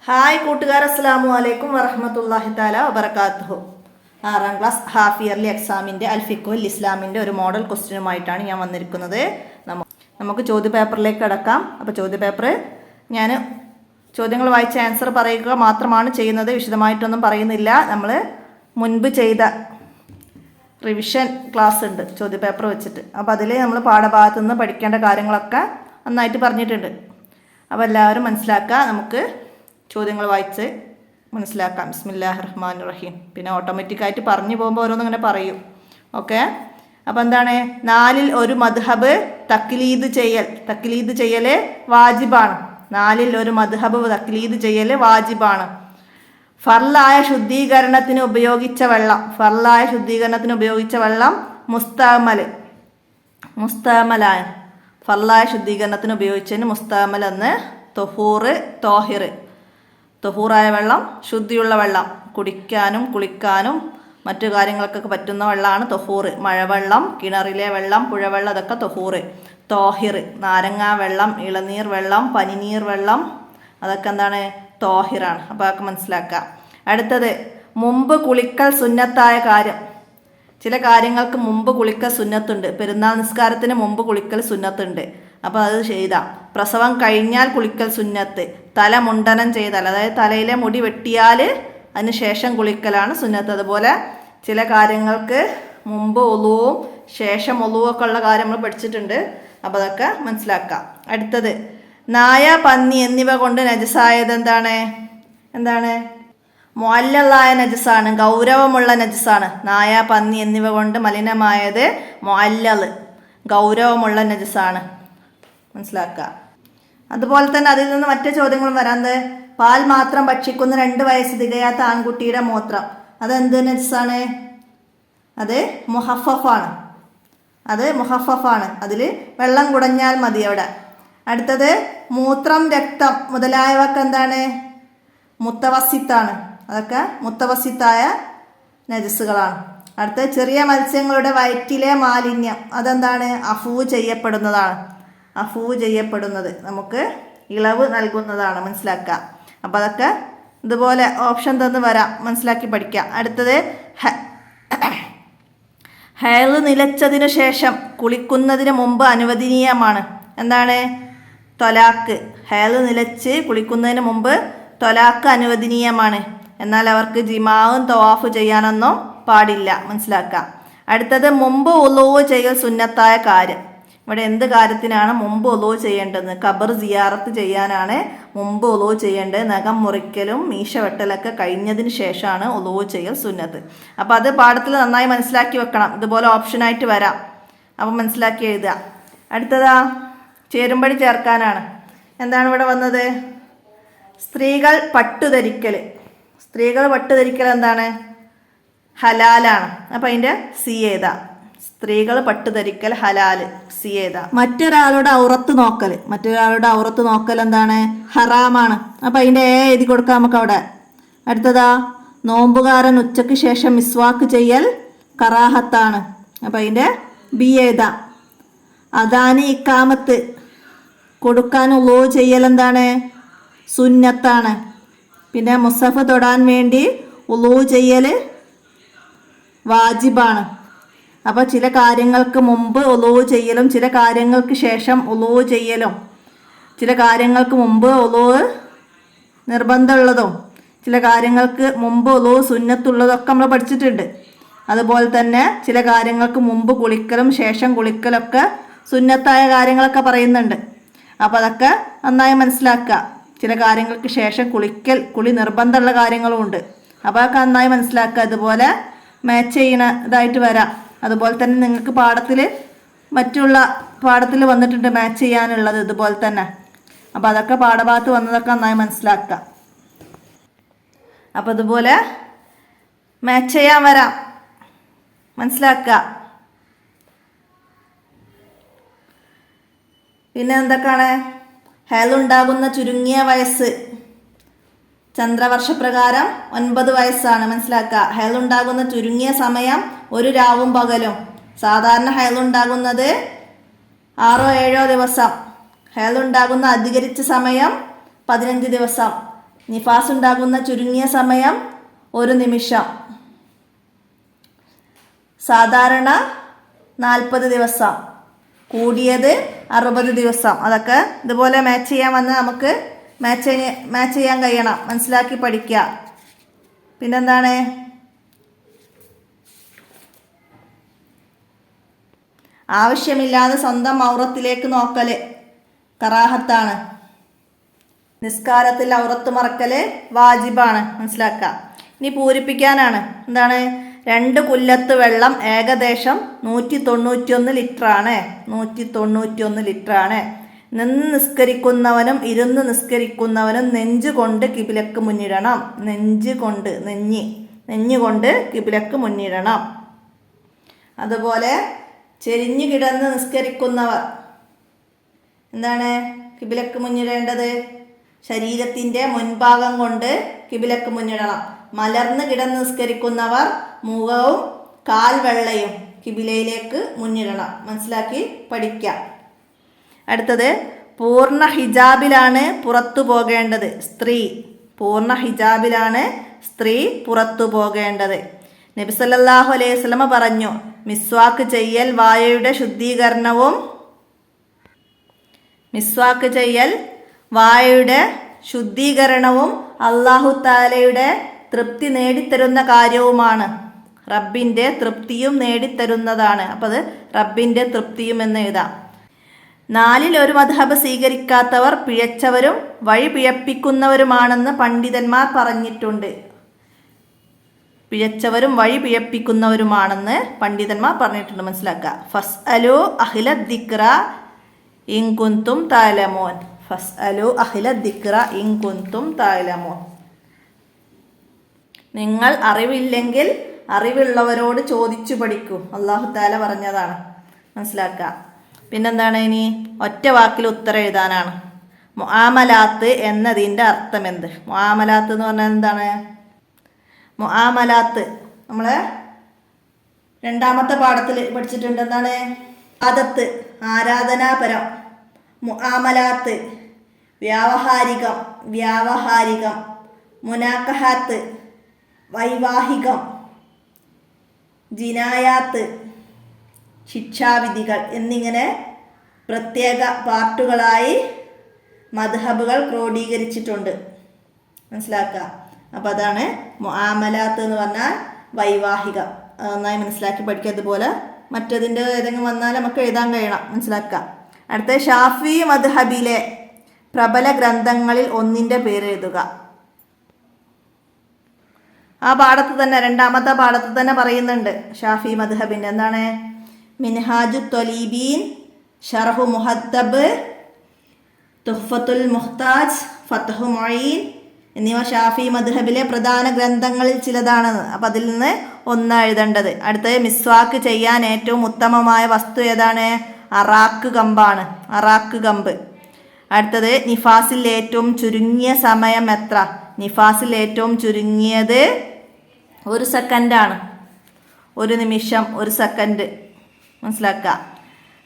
Hi കൂട്ടുകാർ, അസ്സലാമു അലൈക്കും വറഹ്മത്തുള്ളാഹി തആല വബറകാതുഹു. 6ാം ക്ലാസ് ഹാഫ് ഇയർലി എക്സാമിൻ്റെ അൽഫിഖുൽ ഇസ്ലാമിൻ്റെ ഒരു മോഡൽ ക്വസ്റ്റ്യനുമായിട്ടാണ് ഞാൻ വന്നിരിക്കുന്നത്. നമുക്ക് ചോദ്യപേപ്പറിലേക്ക് കടക്കാം. അപ്പോൾ ചോദ്യപേപ്പർ ഞാൻ ചോദ്യങ്ങൾ വായിച്ച് ആൻസർ പറയുക മാത്രമാണ് ചെയ്യുന്നത്, വിശദമായിട്ടൊന്നും പറയുന്നില്ല. നമ്മൾ മുൻപ് ചെയ്ത റിവിഷൻ ക്ലാസ് ഉണ്ട് ചോദ്യപേപ്പർ വെച്ചിട്ട്. അപ്പോൾ അതിൽ നമ്മൾ പാഠഭാഗത്തു നിന്ന് പഠിക്കേണ്ട കാര്യങ്ങളൊക്കെ നന്നായിട്ട് പറഞ്ഞിട്ടുണ്ട്. അപ്പോൾ എല്ലാവരും മനസ്സിലാക്കുക. നമുക്ക് ചോദ്യങ്ങൾ വായിച്ച് മനസ്സിലാക്കാം. ബിസ്മില്ലാഹിർ റഹ്മാനിർ റഹീം. പിന്നെ ഓട്ടോമാറ്റിക്കായിട്ട് പറഞ്ഞു പോകുമ്പോൾ ഓരോന്നും ഇങ്ങനെ പറയും. ഓക്കെ. അപ്പോൾ എന്താണ്? 4-ൽ 1 മദ്ഹബ് തക്ലീദ് ചെയ്യൽ വാജിബാണ്. 4-ൽ 1 മദ്ഹബ് തക്ലീദ് ചെയ്യൽ വാജിബാണ്. ഫർലായ ശുദ്ധീകരണത്തിന് ഉപയോഗിച്ച വെള്ളം മുസ്തഅമലാണ്. ഫർലായ ശുദ്ധീകരണത്തിന് ഉപയോഗിച്ചതിന് മുസ്തഅമൽ എന്ന് തൊഹൂറായ വെള്ളം, ശുദ്ധിയുള്ള വെള്ളം, കുടിക്കാനും കുളിക്കാനും മറ്റു കാര്യങ്ങൾക്കൊക്കെ പറ്റുന്ന വെള്ളമാണ് തൊഹൂറ്. മഴവെള്ളം, കിണറിലെ വെള്ളം, പുഴവെള്ളം, അതൊക്കെ തൊഹൂറ്. തോഹിർ, നാരങ്ങാ വെള്ളം, ഇളനീർ വെള്ളം, പനിനീർ വെള്ളം, അതൊക്കെ എന്താണ്? തോഹിറാണ്. അപ്പോൾ അതൊക്കെ മനസ്സിലാക്കുക. അടുത്തത്, മുമ്പ് കുളിക്കൽ സുന്നത്തായ കാര്യം. ചില കാര്യങ്ങൾക്ക് മുമ്പ് കുളിക്കൽ സുന്നത്തുണ്ട്. പെരുന്നാൾ നിസ്കാരത്തിന് മുമ്പ് കുളിക്കൽ സുന്നത്തുണ്ട്. അപ്പോൾ അത് ചെയ്താൽ. പ്രസവം കഴിഞ്ഞാൽ കുളിക്കൽ സുന്നത്ത്. തല മുണ്ടനം ചെയ്താൽ, അതായത് തലയിലെ മുടി വെട്ടിയാൽ അതിന് ശേഷം കുളിക്കലാണ് സുന്നത്ത്. അതുപോലെ ചില കാര്യങ്ങൾക്ക് മുമ്പ് ഒളുവും ശേഷം ഒളുവും ഒക്കെ ഉള്ള കാര്യം നമ്മൾ പഠിച്ചിട്ടുണ്ട്. അപ്പോൾ അതൊക്കെ മനസ്സിലാക്കാം. അടുത്തത്, നായ, പന്നി എന്നിവ കൊണ്ട് നജസായത് എന്താണ്? മുഅല്ലലായ നജസാണ്, ഗൗരവമുള്ള നജസാണ്. നായ, പന്നി എന്നിവ കൊണ്ട് മലിനമായത് മുഅല്ലൽ, ഗൗരവമുള്ള നജസാണ്. മനസ്സിലാക്കുക. അതുപോലെ തന്നെ അതിൽ നിന്ന് മറ്റു ചോദ്യങ്ങളും വരാന്ത്. പാൽ മാത്രം ഭക്ഷിക്കുന്ന 2 വയസ്സ് തികയാത്ത ആൺകുട്ടിയുടെ മൂത്രം, അതെന്ത് നജസാണ്? അത് മുഹഫഫാണ്. അതിൽ വെള്ളം കുടഞ്ഞാൽ മതി അവിടെ. അടുത്തത്, മൂത്രം, രക്തം മുതലായവക്ക് എന്താണ്? മുത്തവസ്സിത്താണ്. അതൊക്കെ മുത്തവസ്സിത്തായ നജസുകളാണ്. അടുത്തത്, ചെറിയ മത്സ്യങ്ങളുടെ വയറ്റിലെ മാലിന്യം, അതെന്താണ്? അഫൂ ചെയ്യപ്പെടുന്നത്, നമുക്ക് ഇളവ് നൽകുന്നതാണ്. മനസ്സിലാക്കുക. അപ്പോൾ അതൊക്കെ ഇതുപോലെ ഓപ്ഷൻ തന്ന് വരാം, മനസ്സിലാക്കി പഠിക്കാം. അടുത്തത്, ഹൈള് നിലച്ചതിനു ശേഷം കുളിക്കുന്നതിന് മുമ്പ് അനുവദനീയമാണ്. എന്താണ്? ത്വലാക്ക്. ഹൈള് നിലച്ച് കുളിക്കുന്നതിന് മുമ്പ് ത്വലാക്ക് അനുവദനീയമാണ്. എന്നാൽ അവർക്ക് ജിമാവും തവാഫ് ചെയ്യാനൊന്നും പാടില്ല. മനസ്സിലാക്കാം. അടുത്തത്, മുമ്പ് ഉളൂവ് ചെയ്യൽ സുന്നത്തായ കാര്യം. ഇവിടെ എന്ത് കാര്യത്തിനാണ് മുമ്പ് ഉളൂവ് ചെയ്യേണ്ടത്? ഖബർ സിയാറത്ത് ചെയ്യാനാണ് മുമ്പ് ഉളൂവ് ചെയ്യേണ്ടത്. നഖം മുറിക്കലും മീശ വെട്ടലൊക്കെ കഴിഞ്ഞതിന് ശേഷമാണ് ഉളൂവ് ചെയ്യൽ സുന്നത്ത്. അപ്പോൾ അത് പാഠത്തിൽ നന്നായി മനസ്സിലാക്കി വെക്കണം. ഇതുപോലെ ഓപ്ഷനായിട്ട് വരാം. അപ്പം മനസ്സിലാക്കി എഴുതുക. അടുത്തതാ, ചേരുംപടി ചേർക്കാനാണ്. എന്താണ് ഇവിടെ വന്നത്? സ്ത്രീകൾ പട്ടുധരിക്കൽ എന്താണ്? ഹലാലാണ്. അപ്പം അതിൻ്റെ സി എഴുതാ. സ്ത്രീകൾ പട്ടുധരിക്കൽ ഹലാല്, സി എഴുതാ. മറ്റൊരാളുടെ ഔറത്ത് നോക്കൽ എന്താണ്? ഹറാമാണ്. അപ്പം അതിൻ്റെ എഴുതി കൊടുക്കാം നമുക്ക് അവിടെ. അടുത്തതാ, നോമ്പുകാരൻ ഉച്ചയ്ക്ക് ശേഷം മിസ്വാക്ക് ചെയ്യൽ കറാഹത്താണ്. അപ്പം അതിൻ്റെ ബി എഴുതാ. അദാനി ഇക്കാമത്ത് കൊടുക്കാൻ ഉളൂവ് ചെയ്യൽ എന്താണ്? സുന്നത്താണ്. പിന്നെ മുസഫ് തൊടാൻ വേണ്ടി ഉളൂവ് ചെയ്യൽ വാജിബാണ്. അപ്പോൾ ചില കാര്യങ്ങൾക്ക് മുമ്പ് ഉളൂവ് ചെയ്യലും ചില കാര്യങ്ങൾക്ക് ശേഷം ഉളൂവ് ചെയ്യലും, ചില കാര്യങ്ങൾക്ക് മുമ്പ് ഉളൂവ് നിർബന്ധമുള്ളതും ചില കാര്യങ്ങൾക്ക് മുമ്പ് ഉളൂവ് സുന്നത്തുള്ളതൊക്കെ നമ്മൾ പഠിച്ചിട്ടുണ്ട്. അതുപോലെ തന്നെ ചില കാര്യങ്ങൾക്ക് മുമ്പ് കുളിക്കലും ശേഷം കുളിക്കലൊക്കെ സുന്നത്തായ കാര്യങ്ങളൊക്കെ പറയുന്നുണ്ട്. അപ്പോൾ അതൊക്കെ നന്നായി മനസ്സിലാക്കുക. ചില കാര്യങ്ങൾക്ക് ശേഷം കുളി നിർബന്ധമുള്ള കാര്യങ്ങളും ഉണ്ട്. അപ്പോൾ അതൊക്കെ നന്നായി മനസ്സിലാക്കുക. ഇതുപോലെ മാച്ച് ചെയ്യണ ഇതായിട്ട് വരാം. അതുപോലെ തന്നെ നിങ്ങൾക്ക് മറ്റുള്ള പാഠത്തിൽ വന്നിട്ടുണ്ട് മാച്ച് ചെയ്യാനുള്ളത് ഇതുപോലെ തന്നെ. അപ്പോൾ അതൊക്കെ പാഠഭാഗത്ത് വന്നതൊക്കെ നന്നായി മനസ്സിലാക്കുക. അപ്പോൾ ഇതുപോലെ മാച്ച് ചെയ്യാൻ വരാം, മനസ്സിലാക്കുക. പിന്നെ എന്തൊക്കെയാണ്? ഹേളുണ്ടാകുന്ന ചുരുങ്ങിയ വയസ്സ് ചന്ദ്രവർഷപ്രകാരം 9 വയസ്സാണ്. മനസ്സിലാക്കുക. ഹേളുണ്ടാകുന്ന ചുരുങ്ങിയ സമയം 1 രാവും പകലും. സാധാരണ ഹേളുണ്ടാകുന്നത് 6-7 ദിവസം. ഹേളുണ്ടാകുന്ന അധികരിച്ച സമയം 15 ദിവസം. നിഫാസ് ഉണ്ടാകുന്ന ചുരുങ്ങിയ സമയം 1 നിമിഷം. സാധാരണ 40 ദിവസം, കൂടിയത് 60 ദിവസം. അതൊക്കെ ഇതുപോലെ മാച്ച് ചെയ്യാൻ വന്നാൽ നമുക്ക് മാച്ച് ചെയ്യാൻ കഴിയണം, മനസ്സിലാക്കി പഠിക്കുക. പിന്നെന്താണ്, ആവശ്യമില്ലാതെ സ്വന്തം ഔറത്തിലേക്ക് നോക്കൽ കറാഹത്താണ്. നിസ്കാരത്തിൽ ഔറത്ത് മറക്കല് വാജിബാണ്, മനസ്സിലാക്കുക. ഇനി പൂരിപ്പിക്കാനാണ്. എന്താണ്, 2 കുല്ലത്ത് വെള്ളം ഏകദേശം 191 ലിറ്ററാണ്. 191 ലിറ്ററാണ്. നിന്ന് നിസ്കരിക്കുന്നവനും ഇരുന്ന് നിസ്കരിക്കുന്നവനും നെഞ്ചുകൊണ്ട് കിബിലക്ക് മുന്നിടണം. നെഞ്ഞുകൊണ്ട് കിബിലക്ക് മുന്നിടണം. അതുപോലെ ചെരിഞ്ഞു കിടന്ന് നിസ്കരിക്കുന്നവർ എന്താണ് കിബിലക്ക് മുന്നിടേണ്ടത്? ശരീരത്തിൻ്റെ മുൻഭാഗം കൊണ്ട് കിബിലക്ക് മുന്നിടണം. മലർന്ന് കിടന്ന് നിസ്കരിക്കുന്നവർ മുഖവും കാൽവെള്ളയും കിബിലയിലേക്ക് മുന്നിടണം. മനസ്സിലാക്കി പഠിക്കാം. അടുത്തത്, പൂർണ്ണ ഹിജാബിലാണ് പുറത്തു പോകേണ്ടത് സ്ത്രീ. പൂർണ്ണ ഹിജാബിലാണ് സ്ത്രീ പുറത്തു പോകേണ്ടത്. നബി സല്ലല്ലാഹു അലൈഹി വസല്ലമ പറഞ്ഞു, മിസ്വാക്ക് ചെയ്യൽ വായയുടെ ശുദ്ധീകരണവും അല്ലാഹു തആലയുടെ തൃപ്തി നേടിത്തരുന്ന കാര്യവുമാണ്. റബ്ബിൻ്റെ തൃപ്തിയും നേടിത്തരുന്നതാണ്. അപ്പോൾ അത് റബ്ബിൻ്റെ തൃപ്തിയും എന്ന് എഴുതാം. 4-ൽ 1 മദ്ഹബ് സ്വീകരിക്കാത്തവർ പിഴച്ചവരും വഴി പിഴപ്പിക്കുന്നവരുമാണെന്ന് പണ്ഡിതന്മാർ പറഞ്ഞിട്ടുണ്ട്. പിഴച്ചവരും വഴി പിഴപ്പിക്കുന്നവരുമാണെന്ന് പണ്ഡിതന്മാർ പറഞ്ഞിട്ടുണ്ട്, മനസ്സിലാക്കുക. ഫസ്അലു അഹ്ല ദിക്റ ഇൻ കുൻതും തഅലമൂൻ. ഫസ്അലു അഹ്ല ദിക്റ ഇൻ കുൻതും തഅലമൂൻ. നിങ്ങൾ അറിവില്ലെങ്കിൽ അറിവുള്ളവരോട് ചോദിച്ചു പഠിക്കൂ. അല്ലാഹു തആല പറഞ്ഞതാണ്, മനസ്സിലാക്കുക. പിന്നെന്താണ്, ഇനി ഒറ്റ വാക്കിൽ ഉത്തരം എഴുതാനാണ്. മുആമലാത്ത് എന്നതിൻ്റെ അർത്ഥം എന്ത്? മുആമലാത്ത് എന്ന് പറഞ്ഞാൽ എന്താണ്? മുആമലാത്ത് നമ്മൾ 2ാമത്തെ പാഠത്തിൽ പഠിച്ചിട്ടുണ്ട്. എന്താണ്? ആദത്ത്, ആരാധനാപരം. മുആമലാത്ത് വ്യാവഹാരികം. മുനാക്കഹാത്ത് വൈവാഹികം. ജിനായാത്ത് ശിക്ഷാവിധികൾ എന്നിങ്ങനെ പ്രത്യേക പാർട്ടുകളായി മദ്ഹബുകൾ ക്രോഡീകരിച്ചിട്ടുണ്ട്, മനസ്സിലാക്കുക. അപ്പോൾ അതാണ് മുആമലാത്ത് എന്ന് പറഞ്ഞാൽ വൈവാഹികം. നന്നായി മനസ്സിലാക്കി പഠിക്കുക. അതുപോലെ മറ്റതിൻ്റെ ഏതെങ്കിലും വന്നാൽ നമുക്ക് എഴുതാൻ കഴിയണം, മനസ്സിലാക്കുക. അടുത്ത, ഷാഫി മദ്ഹബിലെ പ്രബല ഗ്രന്ഥങ്ങളിൽ ഒന്നിൻ്റെ പേര് എഴുതുക. ആ പാഠത്ത് തന്നെ 2ാമത്തെ പാഠത്ത് തന്നെ പറയുന്നുണ്ട് ഷാഫി മദ്ഹബിൻ്റെ. എന്താണ്? മിൻഹാജു ത്വലീബീൻ, ഷർഹു മുഹദ്ദബ്, തുഹ്ഫത്തുൽ മുഹ്താജ്, ഫത്ഹു മുഈൻ എന്നിവ ഷാഫി മദ്ഹബിലെ പ്രധാന ഗ്രന്ഥങ്ങളിൽ ചിലതാണെന്ന്. അപ്പം അതിൽ നിന്ന് ഒന്ന് എഴുതേണ്ടത്. അടുത്തത്, മിസ്വാക്ക് ചെയ്യാൻ ഏറ്റവും ഉത്തമമായ വസ്തു ഏതാണ്? അറാക്ക് കമ്പാണ്. അറാക്ക് കമ്പ്. അടുത്തത്, നിഫാസിൽ ഏറ്റവും ചുരുങ്ങിയ സമയം എത്ര? നിഫാസിൽ ഏറ്റവും ചുരുങ്ങിയത് 1 സെക്കൻഡാണ്. 1 നിമിഷം, 1 സെക്കൻഡ്, മനസ്സിലാക്കുക.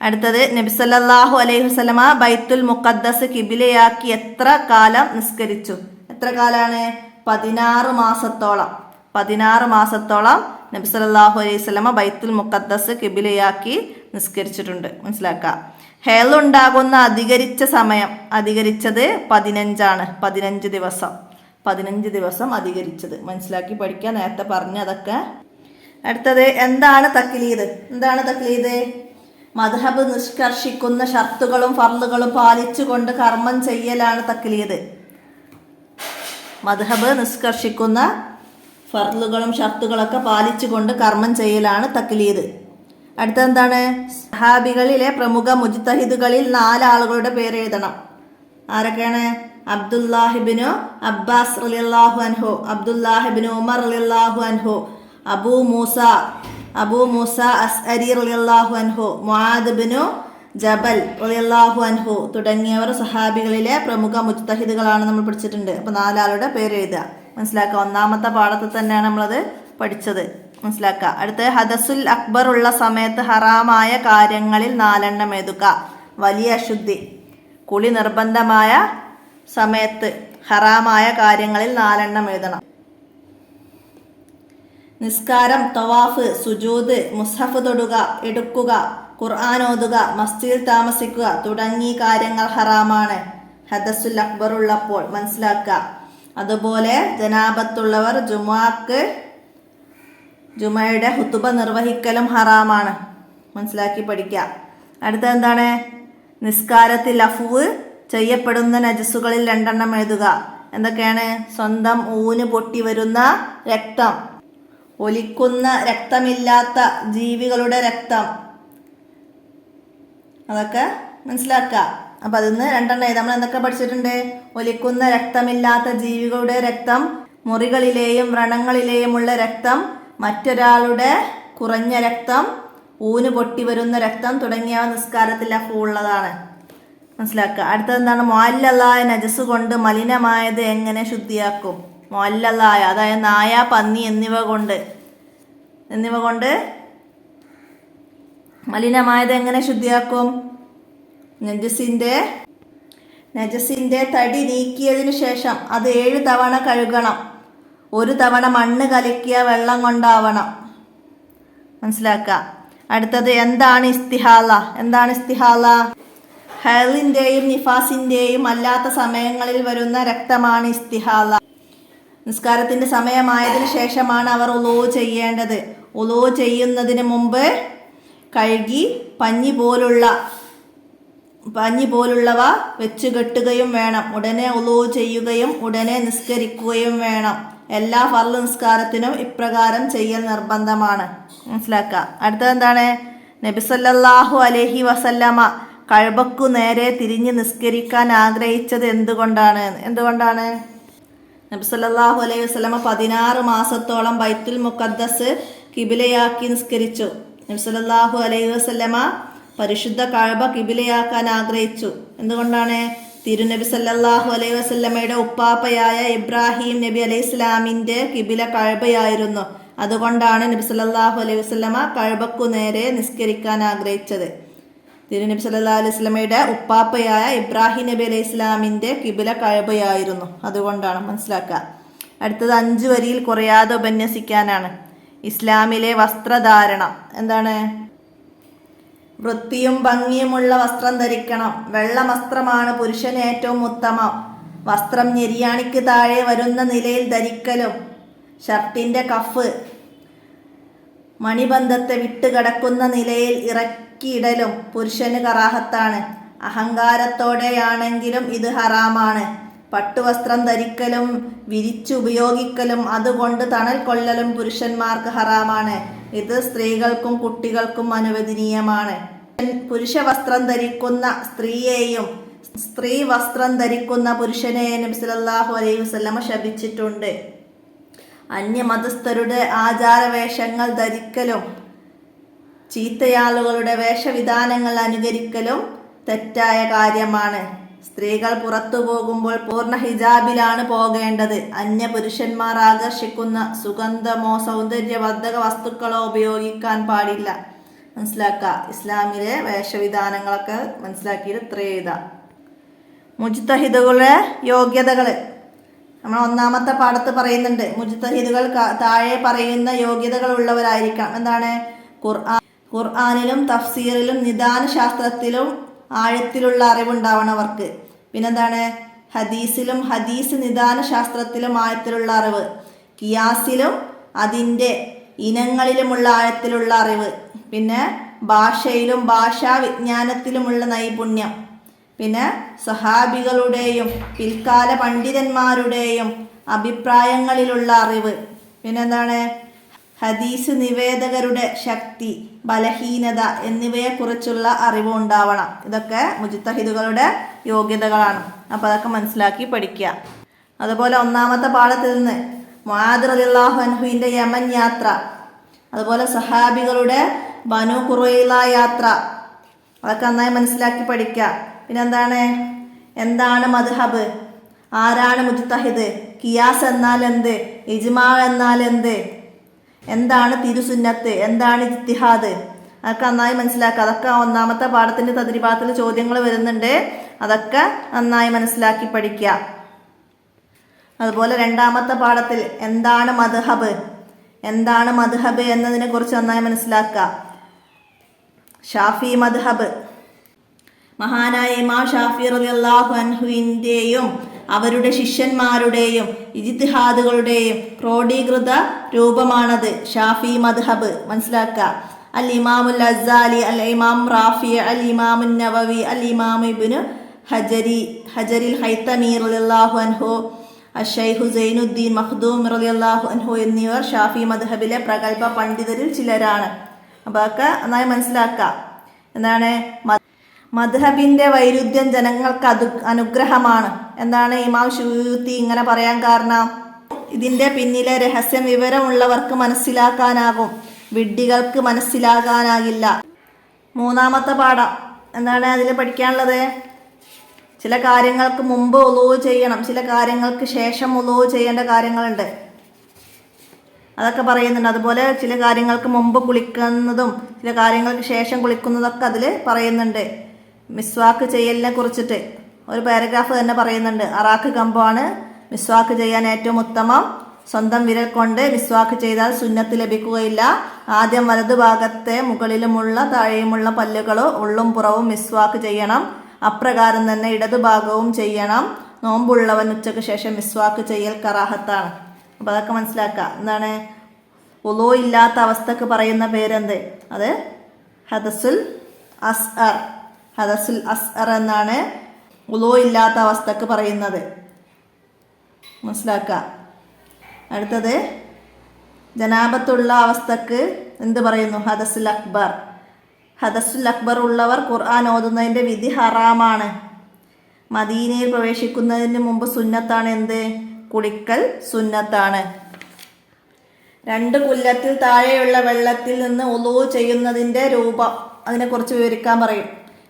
അടുത്തത്, നബി സല്ലല്ലാഹു അലൈഹി വസല്ലമ ബൈത്തുൽ മുഖദ്ദസ് കിബിലയാക്കി എത്ര കാലം നിസ്കരിച്ചു? എത്ര കാലാണ്? 16 മാസത്തോളം. 16 മാസത്തോളം നബി സല്ലല്ലാഹു അലൈഹി വസല്ലമ ബൈത്തുൽ മുഖദ്ദസ് കിബിലയാക്കി നിസ്കരിച്ചിട്ടുണ്ട്, മനസ്സിലാക്കുക. ഹേളുണ്ടാകുന്ന അധികരിച്ച സമയം, അധികരിച്ചത് 15 15 ദിവസം. 15 ദിവസം അധികരിച്ചത്, മനസ്സിലാക്കി പഠിക്കുക. നേരത്തെ പറഞ്ഞതൊക്കെ. അടുത്തത്, എന്താണ് തക്ലീദ്? എന്താണ് തക്ലീദ്? മദ്ഹബ് നിഷ്കർഷിക്കുന്ന ഷർത്തുകളും ഫർളുകളും പാലിച്ചുകൊണ്ട് കർമ്മം ചെയ്യലാണ് തക്ലീദ്. മദ്ഹബ് നിഷ്കർഷിക്കുന്ന ഫർളുകളും ഷർത്തുകളൊക്കെ പാലിച്ചുകൊണ്ട് കർമ്മം ചെയ്യലാണ് തക്ലീദ്. അടുത്തെന്താണ്? സഹാബികളിലെ പ്രമുഖ മുജ്തഹിദുകളിൽ 4 ആളുകളുടെ പേര് എഴുതണം. ആരൊക്കെയാണ്? അബ്ദുല്ലാഹിബ്നു അബ്ബാസ് റളിയല്ലാഹു അൻഹു, അബ്ദുല്ലാഹിബ്നു ഉമർ റളിയല്ലാഹു അൻഹു, അബൂ മൂസ അസ്അരി റളിയല്ലാഹു അൻഹു, മുആദ് ഇബ്നു ജബൽ റളിയല്ലാഹു അൻഹു തുടങ്ങിയവർ സഹാബികളിലെ പ്രമുഖ മുജ്തഹിദുകളാണ് നമ്മൾ പഠിച്ചിട്ടുണ്ട്. അപ്പോൾ 4 ആളുടെ പേര് എഴുതുക, മനസ്സിലാക്കുക. 1ാമത്തെ പാഠത്തിൽ തന്നെയാണ് നമ്മളത് പഠിച്ചത്, മനസ്സിലാക്കുക. അടുത്ത്, ഹദസുൽ അക്ബർ ഉള്ള സമയത്ത് ഹറാമായ കാര്യങ്ങളിൽ 4 എഴുതുക. വലിയ അശുദ്ധി, കുളി നിർബന്ധമായ സമയത്ത് ഹറാമായ കാര്യങ്ങളിൽ 4 എഴുതണം. നിസ്കാരം, തവാഫ്, സുജൂദ്, മുസ്ഹഫ് തൊടുക, എടുക്കുക, ഖുർആൻ ഓതുക, മസ്ജിദിൽ താമസിക്കുക തുടങ്ങിയ കാര്യങ്ങൾ ഹറാമാണ് ഹദസുൽ അക്ബർ ഉള്ളപ്പോൾ, മനസ്സിലാക്കുക. അതുപോലെ ജനാബത്തുള്ളവർ ജുമയുടെ ഹുതുബ നിർവഹിക്കലും ഹറാമാണ്, മനസ്സിലാക്കി പഠിക്കുക. അടുത്തത് എന്താണ്? നിസ്കാരത്തിൽ അഫ്വ് ചെയ്യപ്പെടുന്ന നജസുകളിൽ 2 എഴുതുക. എന്തൊക്കെയാണ്? സ്വന്തം ഊന് പൊട്ടി വരുന്ന രക്തം, ഒലിക്കുന്ന രക്തമില്ലാത്ത ജീവികളുടെ രക്തം, അതൊക്കെ മനസ്സിലാക്കുക. അപ്പം അതിന്ന് 2 എഴുതാം. നമ്മൾ എന്തൊക്കെ പഠിച്ചിട്ടുണ്ട്? ഒലിക്കുന്ന രക്തമില്ലാത്ത ജീവികളുടെ രക്തം, മുറികളിലെയും വ്രണങ്ങളിലെയുമുള്ള രക്തം, മറ്റൊരാളുടെ കുറഞ്ഞ രക്തം, ഊന് പൊട്ടി വരുന്ന രക്തം തുടങ്ങിയവ നിസ്കാരത്തിൽ അഫ്വ് ഉള്ളതാണ്, മനസ്സിലാക്കുക. അടുത്തത് എന്താണ്? മുഅല്ലലായ നജസ് കൊണ്ട് മലിനമായത് എങ്ങനെ ശുദ്ധിയാക്കും? മുഅല്ലലായ, അതായത് നായ, പന്നി എന്നിവ കൊണ്ട് മലിനമായത് എങ്ങനെ ശുദ്ധിയാക്കും? നജസിന്റെ തടി നീക്കിയതിനു ശേഷം അത് 7 തവണ കഴുകണം. 1 തവണ മണ്ണ് കലക്കിയ വെള്ളം കൊണ്ടാവണം, മനസ്സിലാക്കുക. അടുത്തത് എന്താണ് ഇസ്തിഹാല? ഹൈളിന്റെയും നിഫാസിന്റെയും അല്ലാത്ത സമയങ്ങളിൽ വരുന്ന രക്തമാണ് ഇസ്തിഹാല. നിസ്കാരത്തിന്റെ സമയമായതിനു ശേഷമാണ് അവർ ഉളൂ ചെയ്യേണ്ടത്. ഉളൂ ചെയ്യുന്നതിന് മുമ്പ് കഴുകി പഞ്ഞി പോലുള്ളവ വെച്ച് കെട്ടുകയും വേണം. ഉടനെ ഉളൂ ചെയ്യുകയും ഉടനെ നിസ്കരിക്കുകയും വേണം. എല്ലാ ഫർള് നിസ്കാരത്തിനും ഇപ്രകാരം ചെയ്യൽ നിർബന്ധമാണ്, മനസ്സിലാക്കുക. അടുത്തത് എന്താണ്? നബി സല്ലല്ലാഹു അലൈഹി വസല്ലമ കഅബക്കു നേരെ തിരിഞ്ഞ് നിസ്കരിക്കാൻ ആഗ്രഹിച്ചത് എന്തുകൊണ്ടാണ്? നബി സല്ലല്ലാഹു അലൈഹി വസല്ലമ 16 മാസത്തോളം ബൈത്തുൽ മുഖദ്ദസ് കിബിലയാക്കി നിസ്കരിച്ചു. നബി സല്ലല്ലാഹു അലൈഹി വസല്ലമ പരിശുദ്ധ കഅബ കിബിലയാക്കാൻ ആഗ്രഹിച്ചു. എന്തുകൊണ്ടാണ്? തിരുനബി സല്ലല്ലാഹു അലൈഹി വസല്ലമയുടെ ഉപ്പാപ്പയായ ഇബ്രാഹിം നബി അലൈഹി ഇസ്ലാമിന്റെ കിബില കഅബയായിരുന്നു. അതുകൊണ്ടാണ് നബി സല്ലല്ലാഹു അലൈഹി വസല്ലമ കഅബക്കു നേരെ നിസ്കരിക്കാൻ ആഗ്രഹിച്ചത്. തിരുനബി സല്ലല്ലാഹു അലൈഹി വസല്ലമയുടെ ഉപ്പാപ്പയായ ഇബ്രാഹിം നബി അലൈഹി ഇസ്ലാമിന്റെ കിബില കഅബയായിരുന്നു, അതുകൊണ്ടാണ്, മനസ്സിലാക്കുക. അടുത്തത് 5 വരിയിൽ കുറയാതെ ഉപന്യസിക്കാനാണ്. ഇസ്ലാമിലെ വസ്ത്രധാരണം എന്താണ്? വൃത്തിയും ഭംഗിയുമുള്ള വസ്ത്രം ധരിക്കണം. വെള്ള വസ്ത്രമാണ് പുരുഷന് ഏറ്റവും ഉത്തമം. വസ്ത്രം ഞെരിയാണിക്ക് താഴെ വരുന്ന നിലയിൽ ധരിക്കലും ഷർട്ടിന്റെ കഫ് മണിബന്ധത്തെ വിട്ടുകിടക്കുന്ന നിലയിൽ ഇറക്കിയിടലും പുരുഷന് കറാഹത്താണ്. അഹങ്കാരത്തോടെയാണെങ്കിലും ഇത് ഹറാമാണ്. പട്ടുവസ്ത്രം ധരിക്കലും വിരിച്ചുപയോഗിക്കലും അതുകൊണ്ട് തണൽ കൊള്ളലും പുരുഷന്മാർക്ക് ഹറാമാണ്. ഇത് സ്ത്രീകൾക്കും കുട്ടികൾക്കും അനുവദനീയമാണ്. പുരുഷ വസ്ത്രം ധരിക്കുന്ന സ്ത്രീയെയും സ്ത്രീ വസ്ത്രം ധരിക്കുന്ന പുരുഷനെയും നബി സല്ലല്ലാഹു അലൈഹി വസല്ലമ ശപിച്ചിട്ടുണ്ട്. അന്യമതസ്ഥരുടെ ആചാരവേഷങ്ങൾ ധരിക്കലും ചീത്തയാളുകളുടെ വേഷവിധാനങ്ങൾ അനുകരിക്കലും തെറ്റായ കാര്യമാണ്. സ്ത്രീകൾ പുറത്തു പോകുമ്പോൾ പൂർണ്ണ ഹിജാബിലാണ് പോകേണ്ടത്. അന്യ പുരുഷന്മാർ ആകർഷിക്കുന്ന സുഗന്ധമോ സൗന്ദര്യവർദ്ധക വസ്തുക്കളോ ഉപയോഗിക്കാൻ പാടില്ല, മനസ്സിലാക്കുക. ഇസ്ലാമിലെ വേഷവിധാനങ്ങളൊക്കെ മനസ്സിലാക്കിയിട്ട് ഇത്ര എഴുതാം. മുജ്തഹിദുകളുടെ യോഗ്യതകൾ നമ്മൾ 1-ാമത്തെ പാഠത്ത് പറയുന്നുണ്ട്. മുജ്തഹിദുകൾ താഴെ പറയുന്ന യോഗ്യതകൾ ഉള്ളവരായിരിക്കാം. എന്താണ്? ഖുർആനിലും തഫ്സീറിലും നിദാന ശാസ്ത്രത്തിലും ആഴത്തിലുള്ള അറിവുണ്ടാവണം അവർക്ക്. പിന്നെന്താണ്? ഹദീസിലും ഹദീസ് നിദാന ശാസ്ത്രത്തിലും ആഴത്തിലുള്ള അറിവ്. കിയാസിലും അതിൻ്റെ ഇനങ്ങളിലുമുള്ള ആഴത്തിലുള്ള അറിവ്. പിന്നെ ഭാഷയിലും ഭാഷാ വിജ്ഞാനത്തിലുമുള്ള നൈപുണ്യം. പിന്നെ സഹാബികളുടെയും പിൽക്കാല പണ്ഡിതന്മാരുടെയും അഭിപ്രായങ്ങളിലുള്ള അറിവ്. പിന്നെന്താണ്? ഹദീസ് നിവേദകരുടെ ശക്തി, ബലഹീനത എന്നിവയെക്കുറിച്ചുള്ള അറിവ് ഉണ്ടാവണം. ഇതൊക്കെ മുജ്തഹിദുകളുടെ യോഗ്യതകളാണ്. അപ്പോൾ അതൊക്കെ മനസ്സിലാക്കി പഠിക്കുക. അതുപോലെ 1-ാമത്തെ പാഠത്തിൽ നിന്ന് മുആദ് റളിയല്ലാഹു അൻഹുവിൻ്റെ യമൻ യാത്ര, അതുപോലെ സഹാബികളുടെ ബനു ഖുറൈള യാത്ര, അതൊക്കെ നന്നായി മനസ്സിലാക്കി പഠിക്കുക. എന്താണ് മദ്ഹബ്? ആരാണ് മുജ്തഹിദ്? കിയാസ് എന്നാൽ എന്ത്? ഇജ്മാ എന്നാൽ എന്ത്? എന്താണ് തിരുസുന്നത്ത്? എന്താണ് ഇജ്തിഹാദ്? അതൊക്കെ നന്നായി മനസ്സിലാക്കുക. അതൊക്കെ 1-ാമത്തെ പാഠത്തിൻ്റെ തദ്രിബാത്തിൽ ചോദ്യങ്ങൾ വരുന്നുണ്ട്. അതൊക്കെ നന്നായി മനസ്സിലാക്കി പഠിക്കുക. അതുപോലെ രണ്ടാമത്തെ പാഠത്തിൽ എന്താണ് മദ്ഹബ് എന്നതിനെ കുറിച്ച് നന്നായി മനസ്സിലാക്കുക. ഷാഫി മദ്ഹബ്, മഹാനായ ഇമാം ഷാഫി റളിയല്ലാഹു അൻഹുവിൻ്റെയും അവരുടെ ശിഷ്യന്മാരുടെയും ഇജ്തിഹാദുകളുടെയും ക്രോഡീകൃത രൂപമാണത് ഷാഫി മദ്ഹബ്. മനസ്സിലാക്കുക. അൽ ഇമാമുൽ അസ്സാലി, അൽ ഇമാം റാഫി, അൽ ഇമാമുൻ നവവി, അൽ ഇമാം ഇബ്നു ഹജരിൽ ഹൈതമി റളിയല്ലാഹു അൻഹു, അഷൈഖു സൈനുദ്ദീൻ മഖ്ദൂം റളിയല്ലാഹു അൻഹു എന്നിവർ ഷാഫി മദ്ഹബിലെ പ്രഗൽഭ പണ്ഡിതരിൽ ചിലരാണ്. അപ്പോൾ അതൊക്കെ നന്നായി മനസ്സിലാക്കുക. എന്താണ് മദ്ഹബിൻ്റെ വൈരുദ്ധ്യം ജനങ്ങൾക്ക് അനുഗ്രഹമാണ്. എന്താണ് ഇമാം ശുയൂത്തി ഇങ്ങനെ പറയാൻ കാരണം? ഇതിൻ്റെ പിന്നിലെ രഹസ്യം വിവരമുള്ളവർക്ക് മനസ്സിലാക്കാനാകും, വിഡ്ഢികൾക്ക് മനസ്സിലാകാനാകില്ല. മൂന്നാമത്തെ പാഠം എന്താണ് അതിൽ പഠിക്കാനുള്ളത്? ചില കാര്യങ്ങൾക്ക് മുമ്പ് ഉളൂ ചെയ്യണം, ചില കാര്യങ്ങൾക്ക് ശേഷം ഉളൂ ചെയ്യേണ്ട കാര്യങ്ങളുണ്ട്, അതൊക്കെ പറയുന്നുണ്ട്. അതുപോലെ ചില കാര്യങ്ങൾക്ക് മുമ്പ് കുളിക്കുന്നതും ചില കാര്യങ്ങൾക്ക് ശേഷം കുളിക്കുന്നതൊക്കെ അതിൽ പറയുന്നുണ്ട്. മിസ്വാക്ക് ചെയ്യലിനെ കുറിച്ചിട്ട് ഒരു പാരഗ്രാഫ് തന്നെ പറയുന്നുണ്ട്. അറാക്ക് കമ്പാണ് മിസ്വാക്ക് ചെയ്യാൻ ഏറ്റവും ഉത്തമം. സ്വന്തം വിരൽ കൊണ്ട് മിസ്വാക്ക് ചെയ്താൽ സുന്നത്ത് ലഭിക്കുകയില്ല. ആദ്യം വലതുഭാഗത്തെ മുകളിലുമുള്ള താഴെയുമുള്ള പല്ലുകളോ ഉള്ളും പുറവും മിസ്വാക്ക് ചെയ്യണം. അപ്രകാരം തന്നെ ഇടതുഭാഗവും ചെയ്യണം. നോമ്പുള്ളവൻ ഉച്ചയ്ക്ക് ശേഷം മിസ്വാക്ക് ചെയ്യൽ കറാഹത്താണ്. അപ്പോൾ അതൊക്കെ മനസ്സിലാക്കുക. എന്താണ് ഉളൂ ഇല്ലാത്ത അവസ്ഥക്ക് പറയുന്ന പേരെന്ത്? അത് ഹദസുൽ അസ്അർ. ഹദസുൽ അസ്അർ എന്നാണ് ഉളൂ ഇല്ലാത്ത അവസ്ഥക്ക് പറയുന്നത്. മനസ്സിലാക്കുക. അടുത്തത് ജനാബത്തുള്ള അവസ്ഥക്ക് എന്ത് പറയുന്നു? ഹദസുൽ അക്ബർ. ഹദസുൽ അക്ബർ ഉള്ളവർ ഖുർആൻ ഓതുന്നതിൻ്റെ വിധി ഹറാമാണ്. മദീനയിൽ പ്രവേശിക്കുന്നതിന് മുമ്പ് സുന്നത്താണ് എന്ത്? കുളിക്കൽ സുന്നത്താണ്. 2 കുല്ലത്തിൽ താഴെയുള്ള വെള്ളത്തിൽ നിന്ന് ഉളൂ ചെയ്യുന്നതിൻ്റെ രൂപം അതിനെക്കുറിച്ച് വിവരിക്കാൻ പറയും.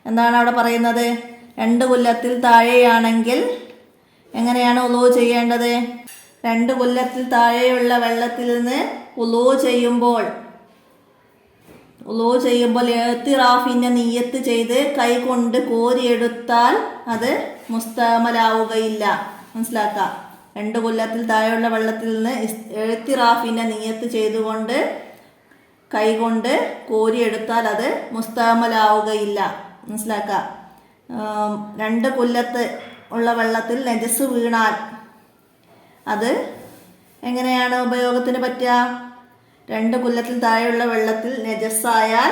എന്താണ് അവിടെ പറയുന്നത്? 2 കുല്ലത്തിൽ താഴെയാണെങ്കിൽ എങ്ങനെയാണ് ഉളൂ ചെയ്യേണ്ടത്? 2 കുല്ലത്തിൽ താഴെയുള്ള വെള്ളത്തിൽ നിന്ന് ഉളൂ ചെയ്യുമ്പോൾ ഇഅ്തിറാഫിൻ്റെ നിയ്യത്ത് ചെയ്ത് കൈ കൊണ്ട് കോരിയെടുത്താൽ അത് മുസ്തഅമലാവുകയില്ല. മനസ്സിലാക്കുക. 2 കുല്ലത്തിൽ താഴെയുള്ള വെള്ളത്തിൽ നിന്ന് ഇഅ്തിറാഫിൻ്റെ നിയ്യത്ത് ചെയ്തുകൊണ്ട് കൈ കൊണ്ട് കോരിയെടുത്താൽ അത് മുസ്തഅമലാവുകയില്ല. മനസ്സിലാക്കുക. 2 കുല്ലത്ത് ഉള്ള വെള്ളത്തിൽ നജസ് വീണാൽ അത് എങ്ങനെയാണ് ഉപയോഗത്തിന് പറ്റുക? 2 കുല്ലത്തിൽ താഴെയുള്ള വെള്ളത്തിൽ നജസ്സായാൽ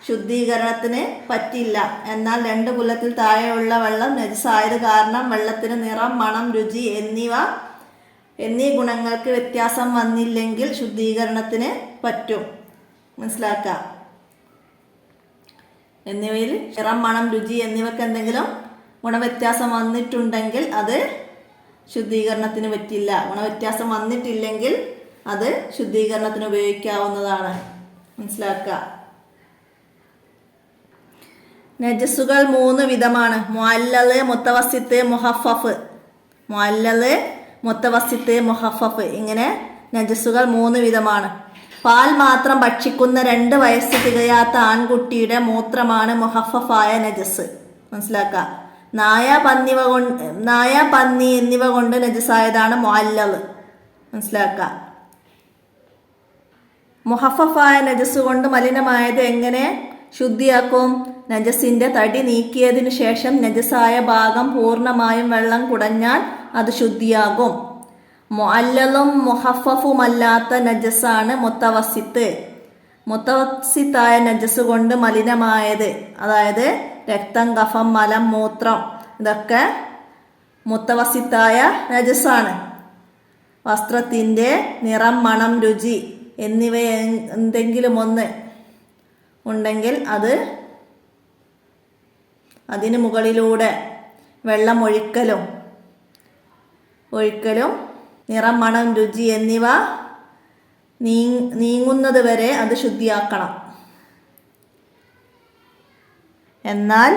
ശുദ്ധീകരണത്തിന് പറ്റില്ല. എന്നാൽ 2 കുല്ലത്തിൽ താഴെയുള്ള വെള്ളം നജസ്സായത് കാരണം വെള്ളത്തിന് നിറം, മണം, രുചി എന്നീ ഗുണങ്ങൾക്ക് വ്യത്യാസം വന്നില്ലെങ്കിൽ ശുദ്ധീകരണത്തിന് പറ്റും. മനസ്സിലാക്കുക. എന്നിവയിൽ നിറം, മണം, രുചി എന്നിവയ്ക്ക് എന്തെങ്കിലും ഗുണവ്യത്യാസം വന്നിട്ടുണ്ടെങ്കിൽ അത് ശുദ്ധീകരണത്തിന് പറ്റില്ല. ഗുണവ്യത്യാസം വന്നിട്ടില്ലെങ്കിൽ അത് ശുദ്ധീകരണത്തിന് ഉപയോഗിക്കാവുന്നതാണ്. മനസ്സിലാക്കുക. നജസുകൾ 3 വിധമാണ്: മുഅല്ലല്, മുത്തവസ്സിത്ത്, മുഹഫഫ്. മുഅല്ലല്, മുത്തവസ്സിത്ത്, മുഹഫഫ്. ഇങ്ങനെ നജസുകൾ 3 വിധമാണ്. പാൽ മാത്രം ഭക്ഷിക്കുന്ന 2 വയസ്സ് തികയാത്ത ആൺകുട്ടിയുടെ മൂത്രമാണ് മുഹഫഫായ നജസ്. മനസ്സിലാക്കുക. നായ, പന്നി എന്നിവ കൊണ്ട് നജസായതാണ് മുഅല്ലല്. മനസ്സിലാക്കുക. മുഹഫഫായ നജസ് കൊണ്ട് മലിനമായത് എങ്ങനെ ശുദ്ധിയാക്കും? നജസിൻ്റെ തടി നീക്കിയതിനു ശേഷം നജസായ ഭാഗം പൂർണ്ണമായും വെള്ളം കുടഞ്ഞാൽ അത് ശുദ്ധിയാകും. മുഅല്ലലും മുഹഫഫുമല്ലാത്ത നജസാണ് മുത്തവസ്സിത്ത്. മുത്തവസ്സിത്തായ നജസ് കൊണ്ട് മലിനമായത്, അതായത് രക്തം, കഫം, മലം, മൂത്രം, ഇതൊക്കെ മുത്തവസ്സിത്തായ നജസാണ്. വസ്ത്രത്തിൻ്റെ നിറം, മണം, രുചി എന്നിവ എന്തെങ്കിലും ഒന്ന് ഉണ്ടെങ്കിൽ അതിന് മുകളിലൂടെ വെള്ളം ഒഴിക്കലും നിറം, മണം, രുചി എന്നിവ നീങ്ങുന്നത് വരെ അത് ശുദ്ധിയാക്കണം. എന്നാൽ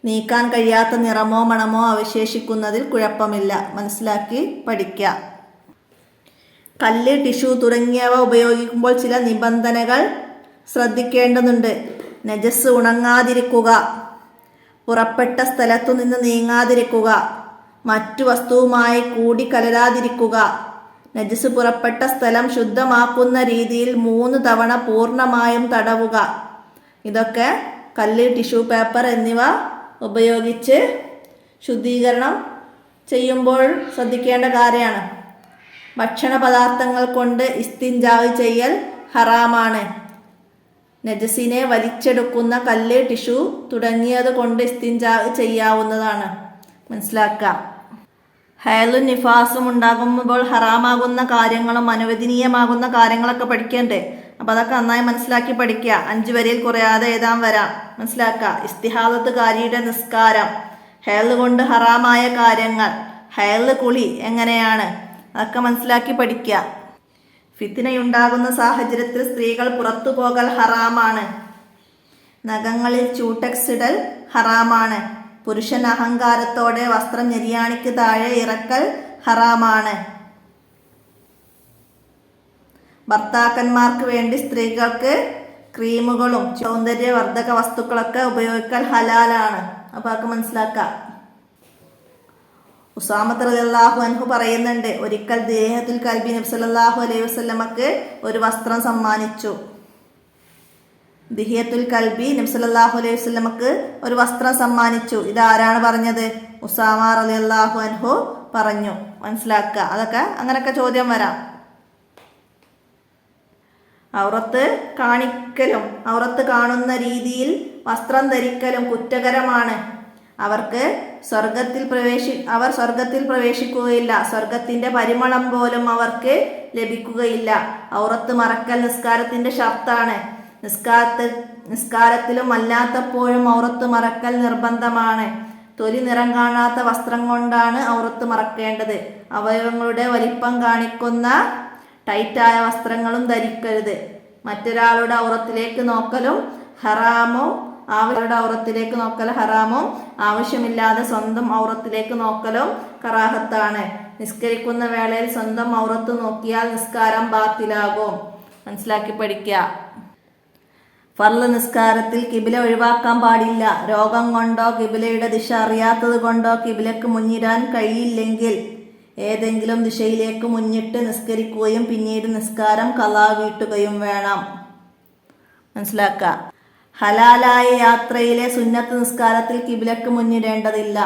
നീക്കാൻ കഴിയാത്ത നിറമോ മണമോ അവശേഷിക്കുന്നതിൽ കുഴപ്പമില്ല. മനസ്സിലാക്കി പഠിക്കുക. കല്ല്, ടിഷ്യൂ തുടങ്ങിയവ ഉപയോഗിക്കുമ്പോൾ ചില നിബന്ധനകൾ ശ്രദ്ധിക്കേണ്ടതുണ്ട്. നജസ് ഉണങ്ങാതിരിക്കുക, പുറപ്പെട്ട സ്ഥലത്തു നിന്ന് നീങ്ങാതിരിക്കുക. മറ്റു വസ്തുവുമായി കൂടിക്കലരാതിരിക്കുക. നജസ് പുറപ്പെട്ട സ്ഥലം ശുദ്ധമാക്കുന്ന രീതിയിൽ 3 തവണ പൂർണ്ണമായും തടവുക. ഇതൊക്കെ കല്ല്, ടിഷ്യൂ പേപ്പർ എന്നിവ ഉപയോഗിച്ച് ശുദ്ധീകരണം ചെയ്യുമ്പോൾ ശ്രദ്ധിക്കേണ്ട കാര്യമാണ്. ഭക്ഷണ പദാർത്ഥങ്ങൾ കൊണ്ട് ഇസ്തിൻജാവ് ചെയ്യൽ ഹറാമാണ്. നജസിനെ വലിച്ചെടുക്കുന്ന കല്ല്, ടിഷ്യൂ തുടങ്ങിയത് കൊണ്ട് ഇസ്തിൻജാവ് ചെയ്യാവുന്നതാണ്. മനസ്സിലാക്കാം. ഹൈലും നിഫാസും ഉണ്ടാകുമ്പോൾ ഹറാമാകുന്ന കാര്യങ്ങളും അനുവദനീയമാകുന്ന കാര്യങ്ങളൊക്കെ പഠിക്കണ്ടേ? അപ്പം അതൊക്കെ നന്നായി മനസ്സിലാക്കി പഠിക്കുക. 5 വരിയിൽ കുറയാതെ എഴുതാൻ വരാം. മനസ്സിലാക്കുക. ഇസ്തിഹാദത്തുകാരിയുടെ നിസ്കാരം, ഹൈൽ കൊണ്ട് ഹറാമായ കാര്യങ്ങൾ, ഹൈൽ കുളി എങ്ങനെയാണ്, അതൊക്കെ മനസ്സിലാക്കി പഠിക്കുക. ഫിത്നയുണ്ടാകുന്ന സാഹചര്യത്തിൽ സ്ത്രീകൾ പുറത്തു പോകൽ ഹറാമാണ്. നഖങ്ങളിൽ ക്യൂടെക്സ് ഇടൽ ഹറാമാണ്. പുരുഷൻ അഹങ്കാരത്തോടെ വസ്ത്രം ഞെരിയാണിക്ക് താഴെ ഇറക്കൽ ഹറാമാണ്. ഭർത്താക്കന്മാർക്ക് വേണ്ടി സ്ത്രീകൾക്ക് ക്രീമുകളും സൗന്ദര്യവർദ്ധക വസ്തുക്കളൊക്കെ ഉപയോഗിക്കൽ ഹലാലാണ്. അപ്പോൾ അതൊക്കെ മനസ്സിലാക്കാം. ഉസാമത്ത് റളിയല്ലാഹു അൻഹു പറയുന്നുണ്ട്, ഒരിക്കൽ ദിഹിയത്തുൽ കൽബി നബി സല്ലല്ലാഹു അലൈഹി വസല്ലമക്ക് ഒരു വസ്ത്രം സമ്മാനിച്ചു. ദിഹിയത്തുൽ കൽബി നബി സല്ലല്ലാഹു അലൈഹി വസല്ലമക്ക് ഒരു വസ്ത്രം സമ്മാനിച്ചു. ഇതാരാണ് പറഞ്ഞത്? ഉസാമ റളിയല്ലാഹു അൻഹു പറഞ്ഞു. മനസ്സിലാക്കുക. അതൊക്കെ അങ്ങനെയൊക്കെ ചോദ്യം വരാം. ഔറത്ത് കാണിക്കലും ഔറത്ത് കാണുന്ന രീതിയിൽ വസ്ത്രം ധരിക്കലും കുറ്റകരമാണ്. അവർ സ്വർഗത്തിൽ പ്രവേശിക്കുകയില്ല. സ്വർഗത്തിന്റെ പരിമളം പോലും അവർക്ക് ലഭിക്കുകയില്ല. ഔറത്ത് മറക്കൽ നിസ്കാരത്തിന്റെ ഷർത്താണ്. നിസ്കാരത്തിലും അല്ലാത്തപ്പോഴും ഔറത്ത് മറക്കൽ നിർബന്ധമാണ്. തൊലി നിറം കാണാത്ത വസ്ത്രം കൊണ്ടാണ് ഔറത്ത് മറക്കേണ്ടത്. അവയവങ്ങളുടെ വലിപ്പം കാണിക്കുന്ന ടൈറ്റായ വസ്ത്രങ്ങളും ധരിക്കരുത്. മറ്റൊരാളുടെ ഔറത്തിലേക്ക് നോക്കലും ഹറാമും ആവശ്യമില്ലാതെ സ്വന്തം ഔറത്തിലേക്ക് നോക്കലും കറാഹത്താണ്. നിസ്കരിക്കുന്ന വേളയിൽ സ്വന്തം ഔറത്ത് നോക്കിയാൽ നിസ്കാരം ബാത്തിലാകും. മനസ്സിലാക്കി പഠിക്കുക. ഫർള് നിസ്കാരത്തിൽ കിബില ഒഴിവാക്കാൻ പാടില്ല. രോഗം കൊണ്ടോ കിബിലയുടെ ദിശ അറിയാത്തത് കൊണ്ടോ കിബിലക്ക് മുന്നിടാൻ കഴിയില്ലെങ്കിൽ ഏതെങ്കിലും ദിശയിലേക്ക് മുന്നിട്ട് നിസ്കരിക്കുകയും പിന്നീട് നിസ്കാരം ഖളാ വീട്ടുകയും വേണം. മനസ്സിലാക്കുക. ഹലാലായ യാത്രയിലെ സുന്നത്ത് നിസ്കാരത്തിൽ കിബിലക്ക് മുന്നിടേണ്ടതില്ല.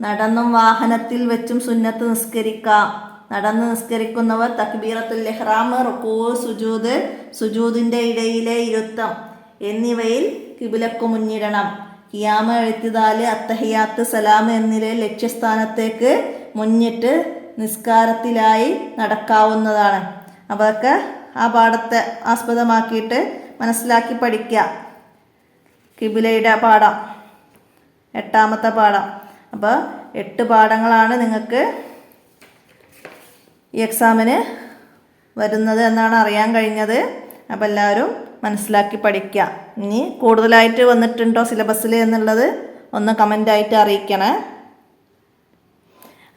നടന്നും വാഹനത്തിൽ വെച്ചും സുന്നത്ത് നിസ്കരിക്കാം. നടന്ന് നിസ്കരിക്കുന്നവർ തക്ബീറത്തുൽ ഇഹ്റാം, റുകൂ, സുജൂദിന്റെ ഇടയിലെ ഇരുത്തം എന്നിവയിൽ കിബിലക്ക് മുന്നിടണം. ഖിയാമ്, എഴുത്തിദാല്, അത്തഹിയാത്ത്, സലാം എന്നിവയിൽ ലക്ഷ്യസ്ഥാനത്തേക്ക് മുന്നിട്ട് നിസ്കാരത്തിലായി നടക്കാവുന്നതാണ്. അപ്പോൾ അതൊക്കെ ആ പാഠത്തെ ആസ്പദമാക്കിയിട്ട് മനസ്സിലാക്കി പഠിക്കുക. കിബിലയുടെ പാഠം 8ാമത്തെ പാഠം. അപ്പോൾ 8 പാഠങ്ങളാണ് നിങ്ങൾക്ക് ഈ എക്സാമിന് വരുന്നത് എന്നാണ് അറിയാൻ കഴിഞ്ഞത്. അപ്പോൾ എല്ലാവരും മനസ്സിലാക്കി പഠിക്കുക. ഇനി കൂടുതലായിട്ട് വന്നിട്ടുണ്ടോ സിലബസിൽ എന്നുള്ളത് ഒന്ന് കമൻ്റായിട്ട് അറിയിക്കണേ.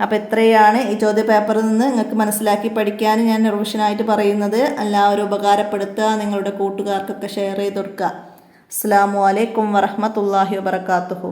അപ്പോൾ ഇത്രയാണ് ഈ ചോദ്യ പേപ്പറിൽ നിന്ന് നിങ്ങൾക്ക് മനസ്സിലാക്കി പഠിക്കാൻ ഞാൻ റിവിഷനായിട്ട് പറയുന്നത്. എല്ലാവരും ഉപകാരപ്പെടുത്തുക. നിങ്ങളുടെ കൂട്ടുകാർക്കൊക്കെ ഷെയർ ചെയ്ത് കൊടുക്കുക. അസ്സലാമു അലൈക്കും വറഹ്മത്തുള്ളാഹി വബറകാതുഹു.